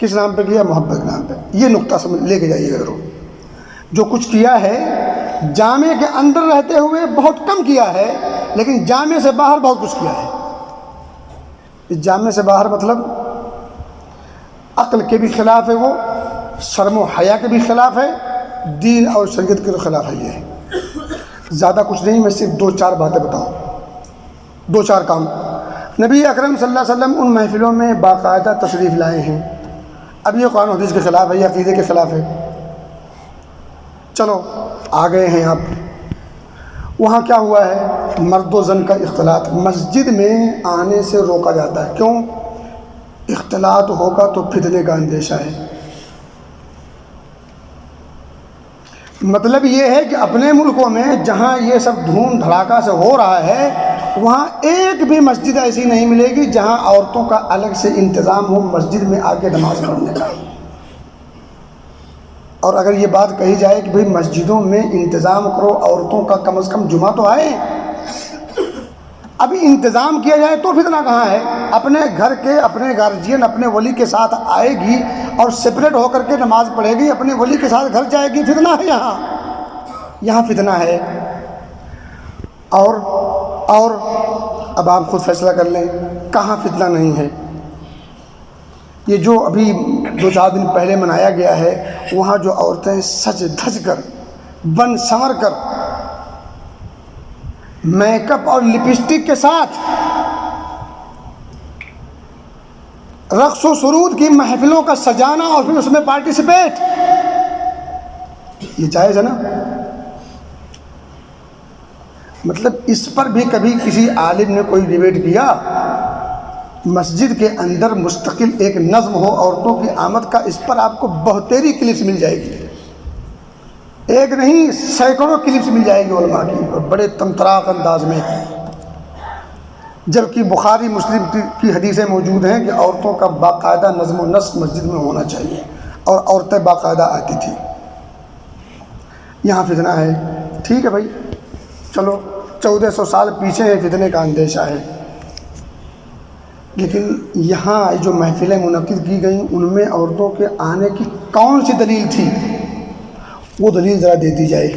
کس نام پہ کیا؟ محبت کے نام پہ. یہ نقطہ سمجھ لے کے جائیے گا. جو کچھ کیا ہے جامع کے اندر رہتے ہوئے بہت کم کیا ہے، لیکن جامع سے باہر بہت کچھ کیا ہے. اس جامع سے باہر مطلب عقل کے بھی خلاف ہے، وہ شرم و حیا کے بھی خلاف ہے، دین اور شریعت کے خلاف ہے. یہ زیادہ کچھ نہیں، میں صرف 2-4 باتیں بتاؤں، 2-4 کام. نبی اکرم صلی اللہ علیہ وسلم ان محفلوں میں باقاعدہ تشریف لائے ہیں. اب یہ قرآن و حدیث کے خلاف ہے، یہ عقیدے کے خلاف ہے. چلو آ گئے ہیں آپ. وہاں کیا ہوا ہے؟ مرد و زن کا اختلاط مسجد میں آنے سے روکا جاتا ہے. کیوں؟ اختلاط ہوگا تو فتنے کا اندیشہ ہے. مطلب یہ ہے کہ اپنے ملکوں میں جہاں یہ سب دھوم دھڑاکا سے ہو رہا ہے، وہاں ایک بھی مسجد ایسی نہیں ملے گی جہاں عورتوں کا الگ سے انتظام ہو مسجد میں آ کے نماز پڑھنے کا. اور اگر یہ بات کہی جائے کہ بھئی مسجدوں میں انتظام کرو عورتوں کا، کم از کم جمعہ تو آئے، ابھی انتظام کیا جائے تو فتنہ کہاں ہے؟ اپنے گھر کے اپنے گارجین اپنے ولی کے ساتھ آئے گی اور سپریٹ ہو کر کے نماز پڑھے گی، اپنے ولی کے ساتھ گھر جائے گی. فتنہ ہے یہاں فتنہ ہے. اور اب آپ خود فیصلہ کر لیں کہاں فتنہ نہیں ہے. یہ جو ابھی 2-4 دن پہلے منایا گیا ہے، وہاں جو عورتیں سج دھج کر بن سنور کر میک اپ اور لپسٹک کے ساتھ رقص و سرود کی محفلوں کا سجانا اور پھر اس میں پارٹیسپیٹ، یہ جائز ہے نا؟ مطلب اس پر بھی کبھی کسی عالم نے کوئی ڈیبیٹ کیا؟ مسجد کے اندر مستقل ایک نظم ہو عورتوں کی آمد کا، اس پر آپ کو بہتری کلپس مل جائے گی. ایک نہیں سینکڑوں کلپس مل جائے گی علماء کی، اور بڑے تمطراق انداز میں. جبکہ بخاری مسلم کی حدیثیں موجود ہیں کہ عورتوں کا باقاعدہ نظم و نسق مسجد میں ہونا چاہیے، اور عورتیں باقاعدہ آتی تھیں. یہاں فتنہ ہے. ٹھیک ہے بھائی، چلو 1400 سال پیچھے ہے، فتنے کا اندیشہ ہے. لیکن یہاں جو محفلیں منعقد کی گئیں ان میں عورتوں کے آنے کی کون سی دلیل تھی؟ وہ دلیل ذرا دے دی جائے.